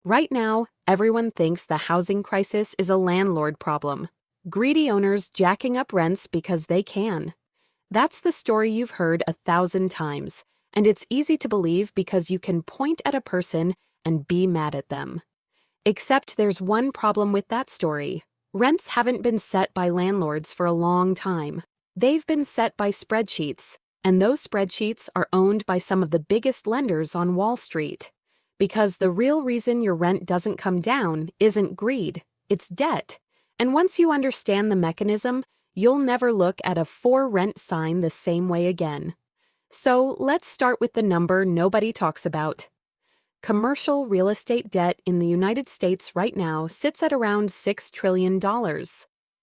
Right now, everyone thinks the housing crisis is a landlord problem. Greedy owners jacking up rents because they can. That's the story you've heard 1,000 times, and it's easy to believe because you can point at a person and be mad at them. Except there's one problem with that story. Rents haven't been set by landlords for a long time. They've been set by spreadsheets, and those spreadsheets are owned by some of the biggest lenders on Wall Street. Because the real reason your rent doesn't come down isn't greed, it's debt. And once you understand the mechanism, you'll never look at a for rent sign the same way again. So let's start with the number nobody talks about. Commercial real estate debt in the United States right now sits at around $6 trillion.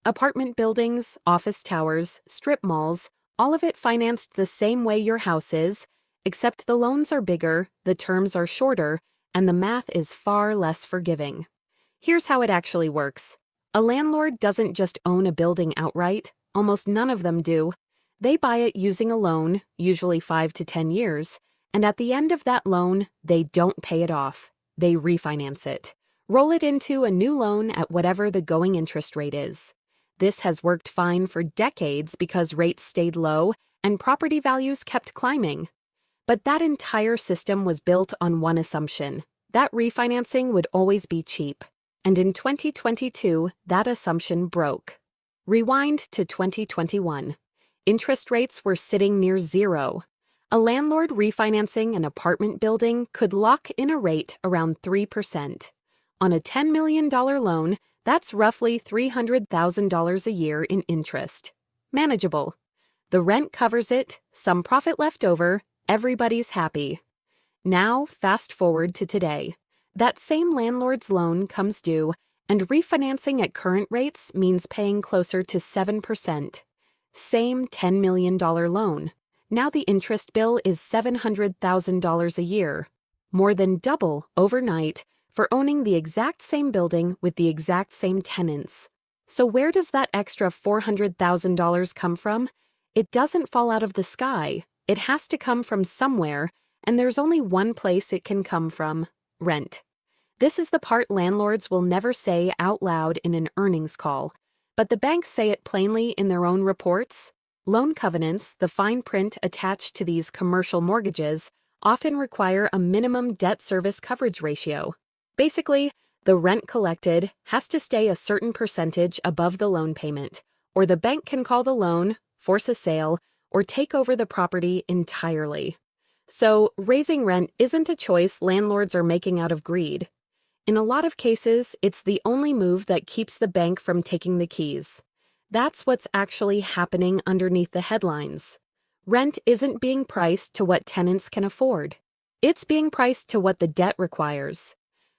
Apartment buildings, office towers, strip malls, all of it financed the same way your house is, except the loans are bigger, the terms are shorter, and the math is far less forgiving. Here's how it actually works. A landlord doesn't just own a building outright, almost none of them do. They buy it using a loan, usually 5 to 10 years, and at the end of that loan, they don't pay it off. They refinance it. Roll it into a new loan at whatever the going interest rate is. This has worked fine for decades because rates stayed low and property values kept climbing. But that entire system was built on one assumption, that refinancing would always be cheap. And in 2022, that assumption broke. Rewind to 2021. Interest rates were sitting near zero. A landlord refinancing an apartment building could lock in a rate around 3%. On a $10 million loan, that's roughly $300,000 a year in interest. Manageable. The rent covers it, some profit left over, everybody's happy. Now, fast forward to today. That same landlord's loan comes due, and refinancing at current rates means paying closer to 7%. Same $10 million loan. Now the interest bill is $700,000 a year. More than double overnight for owning the exact same building with the exact same tenants. So where does that extra $400,000 come from? It doesn't fall out of the sky. It has to come from somewhere, and there's only one place it can come from: rent. This is the part landlords will never say out loud in an earnings call, but the banks say it plainly in their own reports. Loan covenants, the fine print attached to these commercial mortgages, often require a minimum debt service coverage ratio. Basically, the rent collected has to stay a certain percentage above the loan payment, or the bank can call the loan, force a sale, or take over the property entirely. So, raising rent isn't a choice landlords are making out of greed. In a lot of cases, it's the only move that keeps the bank from taking the keys. That's what's actually happening underneath the headlines. Rent isn't being priced to what tenants can afford. It's being priced to what the debt requires.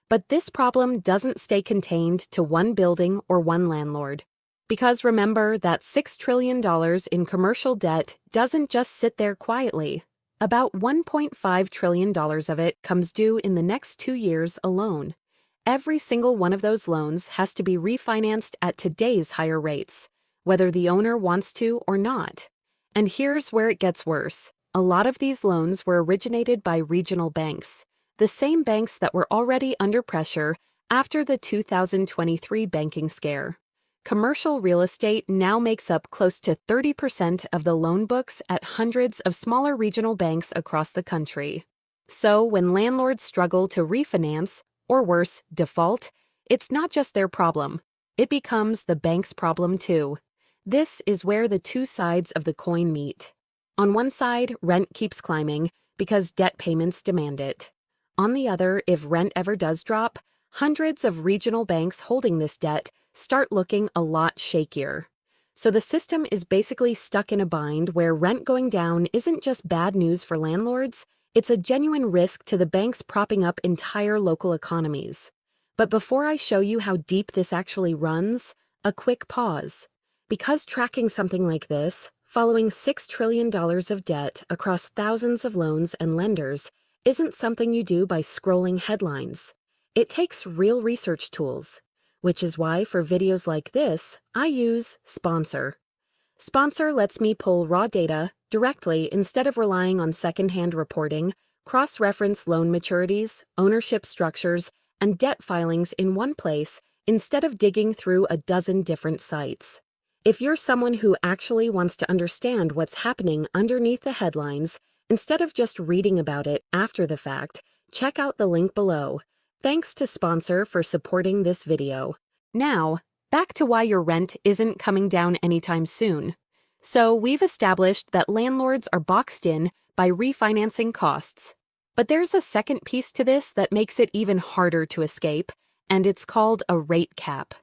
But this problem doesn't stay contained to one building or one landlord. Because remember that $6 trillion in commercial debt doesn't just sit there quietly. About $1.5 trillion of it comes due in the next 2 years alone. Every single one of those loans has to be refinanced at today's higher rates, whether the owner wants to or not. And here's where it gets worse. A lot of these loans were originated by regional banks, the same banks that were already under pressure after the 2023 banking scare. Commercial real estate now makes up close to 30% of the loan books at hundreds of smaller regional banks across the country. So when landlords struggle to refinance, or worse, default, it's not just their problem. It becomes the bank's problem too. This is where the two sides of the coin meet. On one side, rent keeps climbing because debt payments demand it. On the other, if rent ever does drop, hundreds of regional banks holding this debt start looking a lot shakier. So the system is basically stuck in a bind where rent going down isn't just bad news for landlords, it's a genuine risk to the banks propping up entire local economies. But before I show you how deep this actually runs, a quick pause. Because tracking something like this, following $6 trillion of debt across thousands of loans and lenders, isn't something you do by scrolling headlines. It takes real research tools, which is why for videos like this, I use Sponsor. Sponsor lets me pull raw data directly instead of relying on secondhand reporting, cross-reference loan maturities, ownership structures, and debt filings in one place instead of digging through a dozen different sites. If you're someone who actually wants to understand what's happening underneath the headlines instead of just reading about it after the fact, check out the link below. Thanks to sponsor for supporting this video. Now, back to why your rent isn't coming down anytime soon. So we've established that landlords are boxed in by refinancing costs. But there's a second piece to this that makes it even harder to escape, and it's called a rate cap.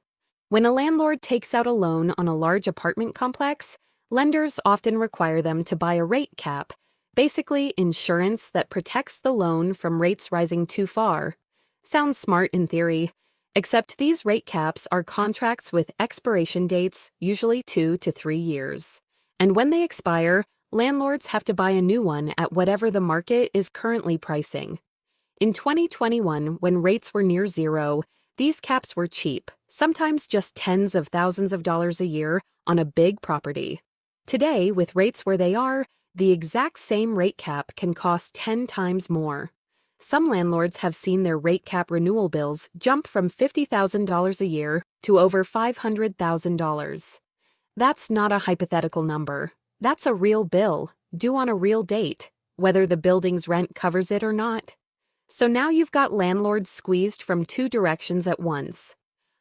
When a landlord takes out a loan on a large apartment complex, lenders often require them to buy a rate cap, basically insurance that protects the loan from rates rising too far. Sounds smart in theory, except these rate caps are contracts with expiration dates, usually 2 to 3 years. And when they expire, landlords have to buy a new one at whatever the market is currently pricing. In 2021, when rates were near zero, these caps were cheap, sometimes just tens of thousands of dollars a year on a big property. Today, with rates where they are, the exact same rate cap can cost 10 times more. Some landlords have seen their rate cap renewal bills jump from $50,000 a year to over $500,000. That's not a hypothetical number. That's a real bill, due on a real date, whether the building's rent covers it or not. So now you've got landlords squeezed from two directions at once: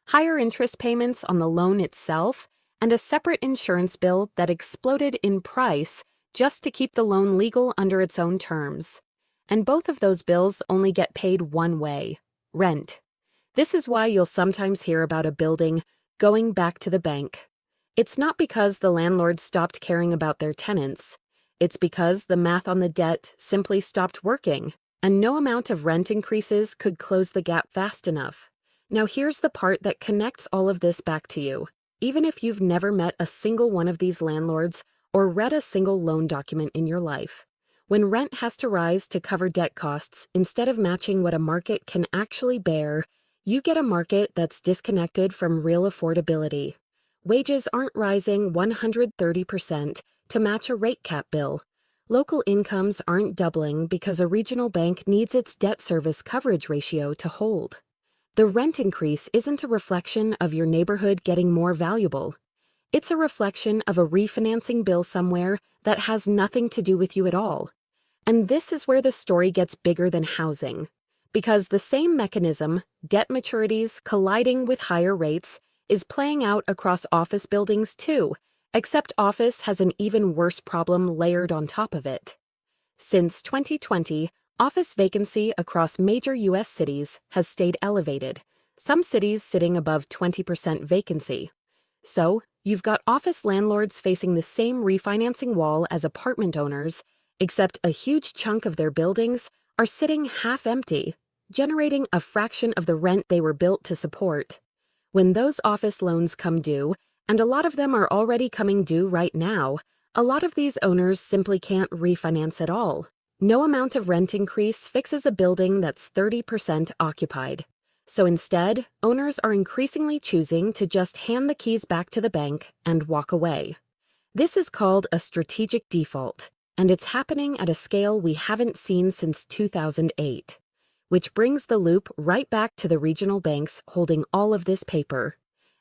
higher interest payments on the loan itself and a separate insurance bill that exploded in price just to keep the loan legal under its own terms. And both of those bills only get paid one way: rent. This is why you'll sometimes hear about a building going back to the bank. It's not because the landlord stopped caring about their tenants. It's because the math on the debt simply stopped working, and no amount of rent increases could close the gap fast enough. Now here's the part that connects all of this back to you. Even if you've never met a single one of these landlords or read a single loan document in your life, when rent has to rise to cover debt costs instead of matching what a market can actually bear, you get a market that's disconnected from real affordability. Wages aren't rising 130% to match a rate cap bill. Local incomes aren't doubling because a regional bank needs its debt service coverage ratio to hold. The rent increase isn't a reflection of your neighborhood getting more valuable. It's a reflection of a refinancing bill somewhere that has nothing to do with you at all. And this is where the story gets bigger than housing. Because the same mechanism, debt maturities colliding with higher rates, is playing out across office buildings too, except office has an even worse problem layered on top of it. Since 2020, office vacancy across major U.S. cities has stayed elevated, some cities sitting above 20% vacancy. So, you've got office landlords facing the same refinancing wall as apartment owners, except a huge chunk of their buildings are sitting half empty, generating a fraction of the rent they were built to support. When those office loans come due, and a lot of them are already coming due right now, a lot of these owners simply can't refinance at all. No amount of rent increase fixes a building that's 30% occupied. So instead, owners are increasingly choosing to just hand the keys back to the bank and walk away. This is called a strategic default, and it's happening at a scale we haven't seen since 2008. Which brings the loop right back to the regional banks holding all of this paper.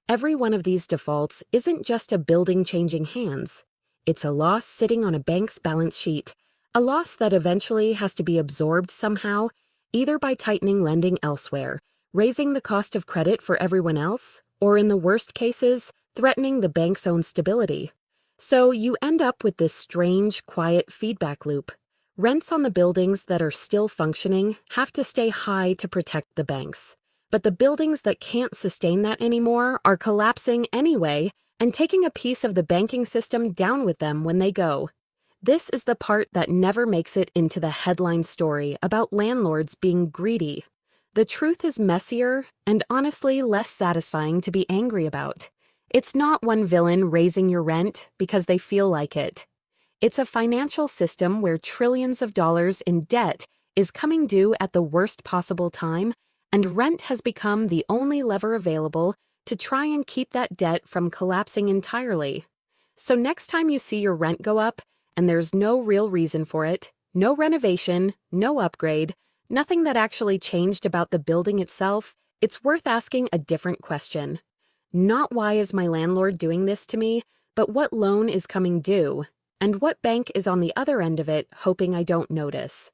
Every one of these defaults isn't just a building changing hands. It's a loss sitting on a bank's balance sheet, a loss that eventually has to be absorbed somehow, either by tightening lending elsewhere, raising the cost of credit for everyone else, or in the worst cases, threatening the bank's own stability. So you end up with this strange, quiet feedback loop. Rents on the buildings that are still functioning have to stay high to protect the banks. But the buildings that can't sustain that anymore are collapsing anyway and taking a piece of the banking system down with them when they go. This is the part that never makes it into the headline story about landlords being greedy. The truth is messier and honestly less satisfying to be angry about. It's not one villain raising your rent because they feel like it. It's a financial system where trillions of dollars in debt is coming due at the worst possible time, and rent has become the only lever available to try and keep that debt from collapsing entirely. So next time you see your rent go up, and there's no real reason for it, no renovation, no upgrade, Nothing that actually changed about the building itself. It's worth asking a different question. Not why is my landlord doing this to me, but what loan is coming due, and what bank is on the other end of it hoping I don't notice.